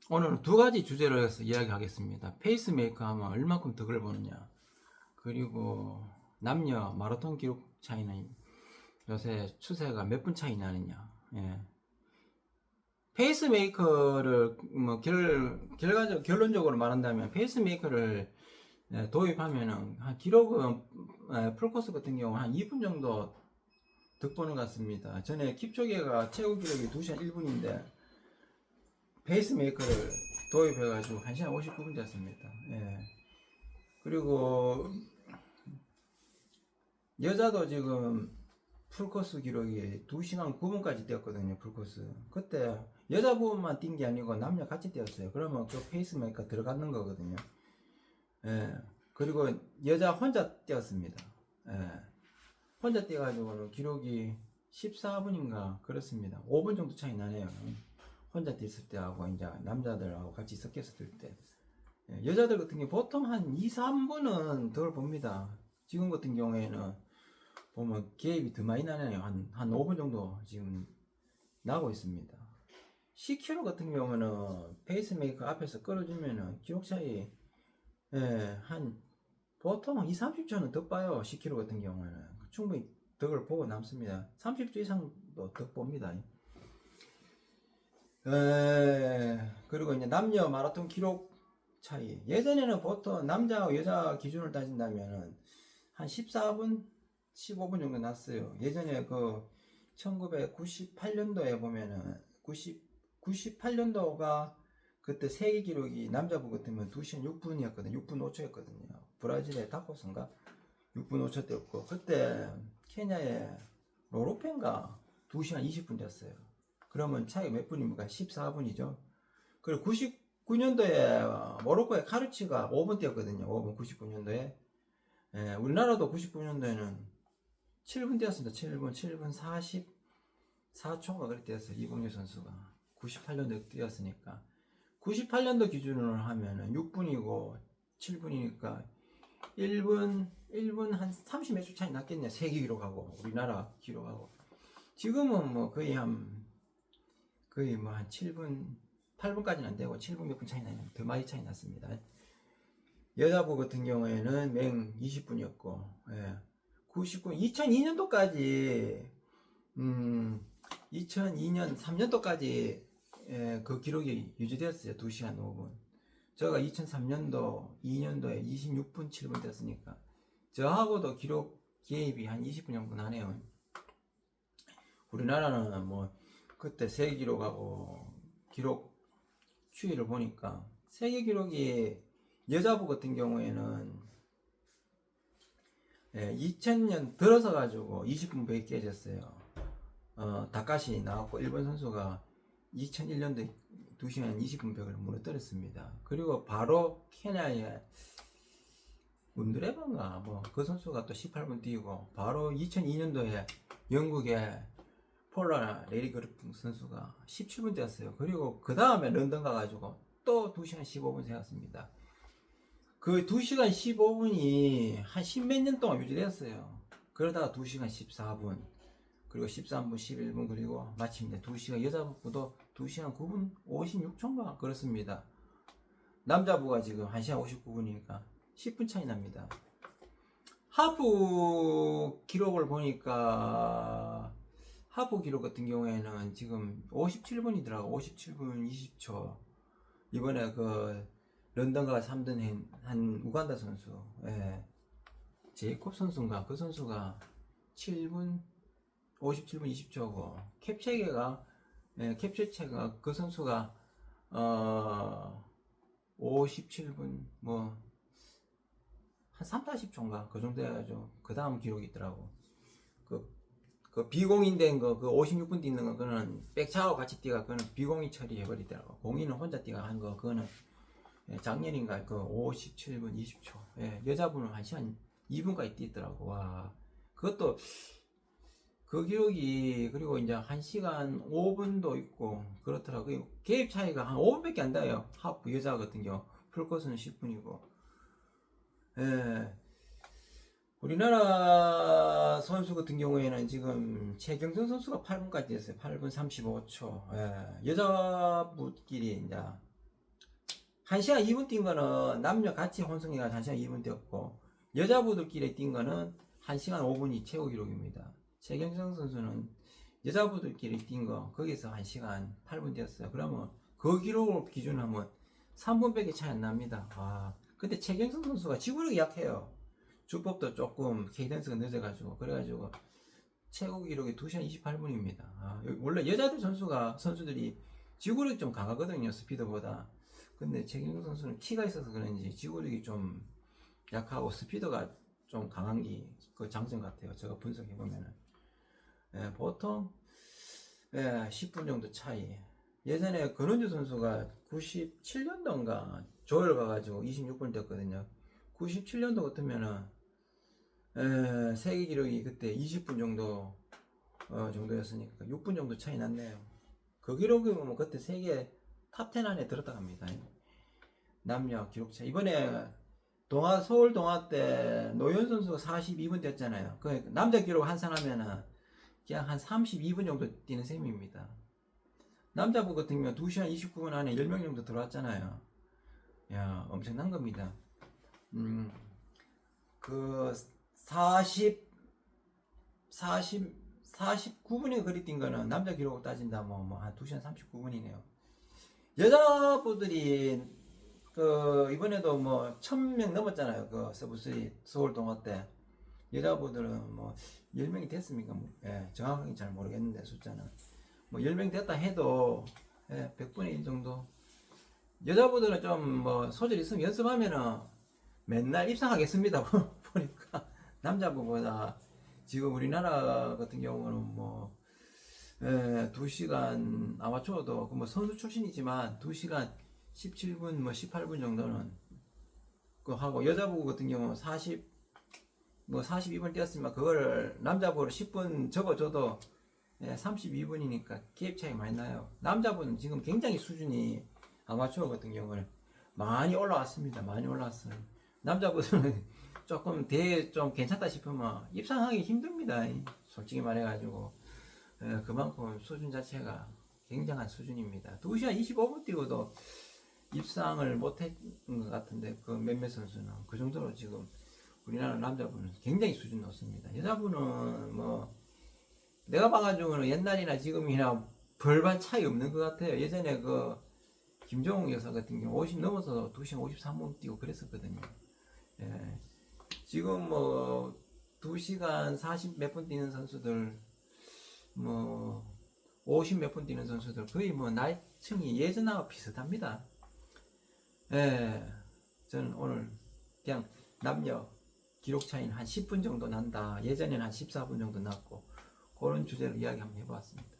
오늘은 두 가지 주제로 해서 이야기하겠습니다. 페이스메이커 하면 얼마큼 덕을 보느냐, 그리고 남녀 마라톤 기록 차이는 요새 추세가 몇 분 차이 나느냐. 예. 페이스메이커를 뭐 결론적으로 말한다면 페이스메이커를 도입하면은 한 기록은 풀코스 같은 경우 한 2분 정도 득보는 것 같습니다. 전에 킵초게가 최고 기록이 2시간 1분인데 페이스메이커를 도입해가지고 1시간 59분 됐습니다. 예. 그리고 여자도 지금 풀코스 기록이 2시간 9분까지 뛰었거든요. 풀코스. 그때 여자 부분만 뛴 게 아니고 남녀 같이 뛰었어요. 그러면 그 페이스메이커 들어가는 거거든요. 예. 그리고 여자 혼자 뛰었습니다. 예. 혼자 뛰어가지고는 기록이 14분인가 그렇습니다. 5분 정도 차이 나네요. 혼자 뛰었을 때하고 이제 남자들하고 같이 섞여서 뛸 때. 예. 여자들 같은 경우 보통 한 2, 3분은 덜 봅니다. 지금 같은 경우에는 보면 개입이 더 많이 나네요. 한 5분 정도 지금 나고 있습니다. 10km 같은 경우는 페이스메이커 앞에서 끌어주면은 기록 차이 한 보통 2, 30초는 더 빠요. 10km 같은 경우는 충분히 덕을 보고 남습니다. 30초 이상도 덕 봅니다. 그리고 이제 남녀 마라톤 기록 차이. 예전에는 보통 남자와 여자 기준을 따진다면은 한 14분, 15분 정도 났어요. 예전에 그 1998년도에 보면은 98년도가 그때 세계 기록이 남자분 같으면 2시간 6분이었거든요. 6분 5초였거든요. 브라질의 다코스인가 6분 5초 때였고, 그때 케냐의 로로펜가 2시간 20분 됐어요. 그러면 차이가 몇 분입니까? 14분이죠. 그리고 99년도에 모로코의 카르치가 5분 뛰었거든요. 5분 99년도에. 우리나라도 99년도에는 7분 뛰었습니다. 7분 44초가 그렇게 뛰었어요. 이봉규 선수가 98년도에 뛰었으니까 98년도 기준으로 하면은 6분이고 7분이니까 1분 한 30 몇 초 차이 났겠네요. 세계 기록하고 우리나라 기록하고. 지금은 뭐 거의 한 7분 8분까지는 안 되고 7분 몇 분 차이 나요. 더 많이 차이 났습니다. 여자부 같은 경우에는 맹 20분이었고, 99, 2002년도까지, 2002년, 3년도까지, 그 기록이 유지되었어요. 2시간 5분. 제가 2003년도, 2년도에 26분 7분 됐으니까, 저하고도 기록 개입이 한 20분 정도 나네요. 우리나라는 뭐, 그때 세계 기록하고 기록 추이를 보니까, 세계 기록이 여자부 같은 경우에는 2000년 들어서 가지고 20분 벽이 깨졌어요. 다카시 나왔고 일본 선수가 2001년도에 2시간 20분 벽을 무너뜨렸습니다. 그리고 바로 케냐의 운드레반가 뭐 그 선수가 또 18분 뛰고, 바로 2002년도에 영국의 폴라 레리 그르프 선수가 17분 뛰었어요. 그리고 그 다음에 런던 가가지고 또 2시간 15분 세웠습니다. 그 2시간 15분이 한 10몇 년 동안 유지됐어요. 그러다가 2시간 14분, 그리고 13분, 11분, 그리고 마침내 2시간, 여자부도 2시간 9분 56초인가 그렇습니다. 남자부가 지금 1시간 59분이니까 10분 차이 납니다. 하프 기록을 보니까 하프 기록 같은 경우에는 지금 57분이더라고. 57분 20초. 이번에 그 런던가 3등 한 우간다 선수, 제이콥 선수인가, 그 선수가 7분 57분 20초고, 캡체가 그 선수가 57분 뭐 한 3, 40초인가 그 정도 해가지고 그 다음 기록이 있더라고. 그 비공인 된 거, 그 56분 뛰는 거, 그거는 백차하고 같이 뛰가, 그거는 비공인 처리해버리더라고. 공인은 혼자 뛰가 한 거, 그거는 작년인가 그 57분 20초. 여자분은 1시간 2분까지 뛰더라고. 와, 그것도 그 기록이, 그리고 이제 1시간 5분도 있고 그렇더라고요. 개입 차이가 한 5분밖에 안 나요. 하프 여자 같은 경우 풀코스는 10분이고. 우리나라 선수 같은 경우에는 지금 최경선 선수가 8분까지 했어요. 8분 35초. 여자분끼리 이제 1시간 2분 뛴 거는 남녀 같이 혼성해가 1시간 2분 뛰었고, 여자분들끼리 뛴 거는 1시간 5분이 최고 기록입니다. 최경정 선수는 여자분들끼리 뛴 거, 거기서 1시간 8분 뛰었어요. 그러면 그 기록을 기준으로 하면 3분밖에 차이 안 납니다. 근데 최경정 선수가 지구력이 약해요. 주법도 조금 케이던스가 늦어가지고, 그래가지고 최고 기록이 2시간 28분입니다. 원래 여자들 선수들이 지구력이 좀 강하거든요, 스피드보다. 근데 최경정 선수는 키가 있어서 그런지 지구력이 좀 약하고 스피드가 좀 강한 게 그 장점 같아요. 제가 분석해보면은. 보통 10분 정도 차이. 예전에 권은주 선수가 97년도인가 조열 가가지고 26분 뛰었거든요. 97년도 같으면은 세계 기록이 그때 20분 정도였으니까 6분 정도 차이 났네요. 그 기록이면 그때 세계 탑10 안에 들었다 갑니다. 남녀 기록 차. 이번에 서울 동아 때 노현 선수가 42분 뛰었잖아요. 그 남자 기록 환산하면은 그냥 한 32분 정도 뛰는 셈입니다. 남자분 같은 경우 2시간 29분 안에 10명 정도 들어왔잖아요. 야, 엄청난 겁니다. 그 49분에 거리 뛴 거는 남자 기록으로 따진다 한 2시간 39분이네요. 여자분들이 이번에도 1000명 넘었잖아요. 그 서브3 서울 동아 때. 여자분들은 10명이 됐습니까? 정확하게 잘 모르겠는데 숫자는. 10명 됐다 해도 100분의 1 정도. 여자분들은 좀 소질 있으면 연습하면은 맨날 입상하겠습니다. 보니까 남자분보다 지금 우리나라 같은 경우는 2시간 아마추어도 선수 출신이지만 2시간 17분 18분 정도는 하고, 여자분 같은 경우 42분 뛰었으면 그걸 남자분으로 10분 접어줘도 32분이니까 갭 차이 많이 나요. 남자분은 지금 굉장히 수준이 아마추어 같은 경우는 많이 올라왔습니다. 많이 올라왔어요. 남자분은 조금 대회 좀 괜찮다 싶으면 입상하기 힘듭니다. 솔직히 말해가지고 그만큼 수준 자체가 굉장한 수준입니다. 2시간 25분 뛰고도 입상을 못했던 것 같은데 그 몇몇 선수는 그 정도로 지금 우리나라 남자분은 굉장히 수준 높습니다. 여자분은 내가 봐가지고는 옛날이나 지금이나 별반 차이 없는 것 같아요. 예전에 김종욱 여사 같은 경우 50 넘어서 2시간 53분 뛰고 그랬었거든요. 지금 2시간 40 몇 분 뛰는 선수들 50 몇 분 뛰는 선수들 거의 나이층이 예전하고 비슷합니다. 저는 오늘 그냥 남녀 기록 차이는 한 10분 정도 난다. 예전에는 한 14분 정도 났고 그런 주제로 이야기 한번 해보았습니다.